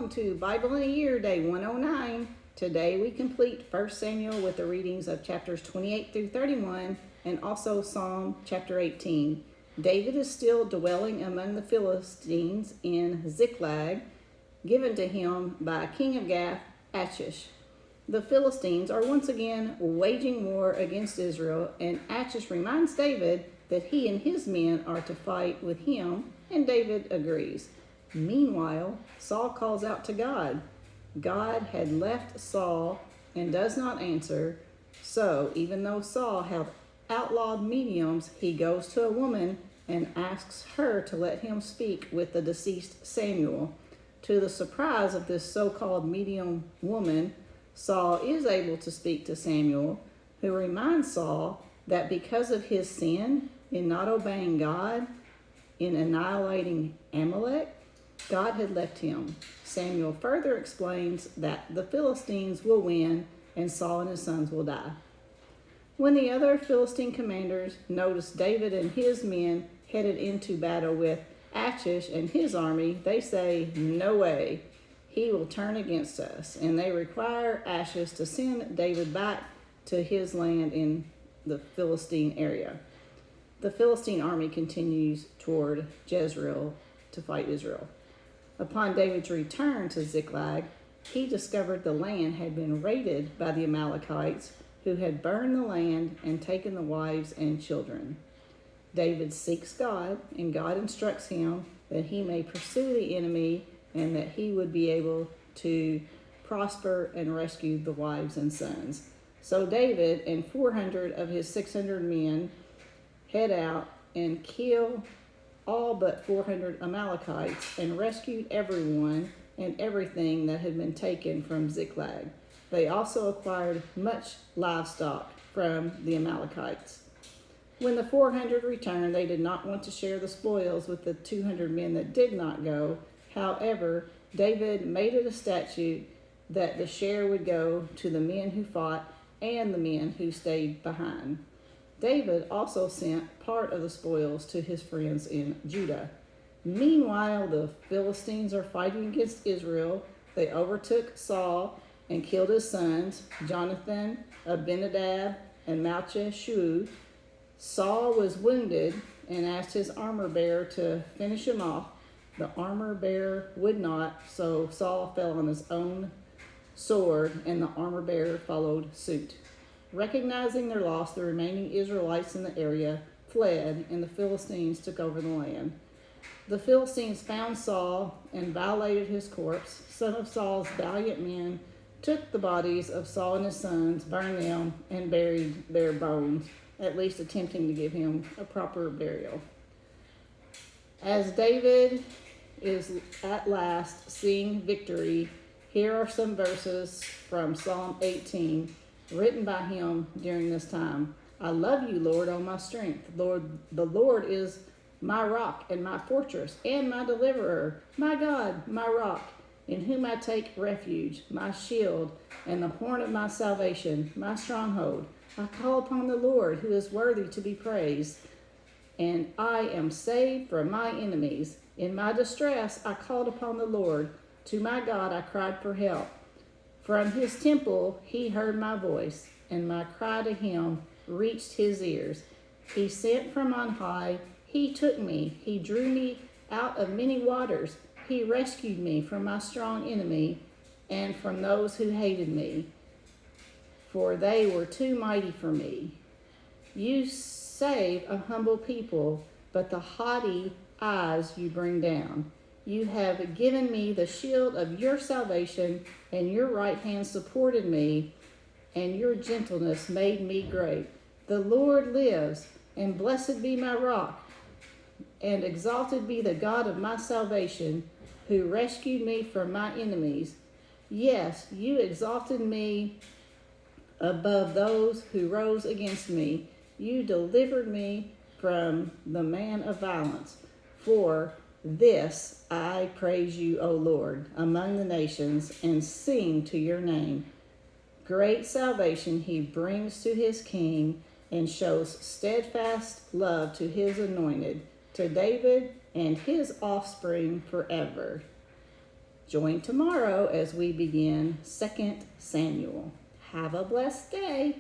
Welcome to Bible in a Year, Day 109. Today we complete 1 Samuel with the readings of chapters 28 through 31 and also Psalm chapter 18. David is still dwelling among the Philistines in Ziklag, given to him by king of Gath, Achish. The Philistines are once again waging war against Israel, and Achish reminds David that he and his men are to fight with him, and David agrees. Meanwhile, Saul calls out to God. God had left Saul and does not answer, so even though Saul had outlawed mediums, he goes to a woman and asks her to let him speak with the deceased Samuel. To the surprise of this so-called medium woman, Saul is able to speak to Samuel, who reminds Saul that because of his sin in not obeying God, in annihilating Amalek, God had left him. Samuel further explains that the Philistines will win and Saul and his sons will die. When the other Philistine commanders notice David and his men headed into battle with Achish and his army, they say, "No way, he will turn against us," and they require Achish to send David back to his land in the Philistine area. The Philistine army continues toward Jezreel to fight Israel. Upon David's return to Ziklag, he discovered the land had been raided by the Amalekites, who had burned the land and taken the wives and children. David seeks God, and God instructs him that he may pursue the enemy and that he would be able to prosper and rescue the wives and sons. So David and 400 of his 600 men head out and kill all but 400 Amalekites and rescued everyone and everything that had been taken from Ziklag. They also acquired much livestock from the Amalekites. When the 400 returned, they did not want to share the spoils with the 200 men that did not go. However, David made it a statute that the share would go to the men who fought and the men who stayed behind. David also sent part of the spoils to his friends in Judah. Meanwhile, the Philistines are fighting against Israel. They overtook Saul and killed his sons, Jonathan, Abinadab, and Malchishua. Saul was wounded and asked his armor bearer to finish him off. The armor bearer would not, so Saul fell on his own sword, and the armor bearer followed suit. Recognizing their loss, the remaining Israelites in the area fled, and the Philistines took over the land. The Philistines found Saul and violated his corpse. Some of Saul's valiant men took the bodies of Saul and his sons, burned them, and buried their bones, at least attempting to give him a proper burial. As David is at last seeing victory, here are some verses from Psalm 18, written by him during this time. "I love you, Lord, O my strength. Lord, the Lord is my rock and my fortress and my deliverer, my God, my rock, in whom I take refuge, my shield and the horn of my salvation, my stronghold. I call upon the Lord, who is worthy to be praised, and I am saved from my enemies. In my distress I called upon the Lord. To my God I cried for help. From his temple he heard my voice, and my cry to him reached his ears. He sent from on high, he took me, he drew me out of many waters. He rescued me from my strong enemy and from those who hated me, for they were too mighty for me. You save a humble people, but the haughty eyes you bring down. You have given me the shield of your salvation, and your right hand supported me, and your gentleness made me great. The Lord lives, and blessed be my rock, and exalted be the God of my salvation, who rescued me from my enemies. Yes, you exalted me above those who rose against me. You delivered me from the man of violence. For this I praise you, O Lord, among the nations, and sing to your name. Great salvation he brings to his king, and shows steadfast love to his anointed, to David and his offspring forever." Join tomorrow as we begin 2 Samuel. Have a blessed day.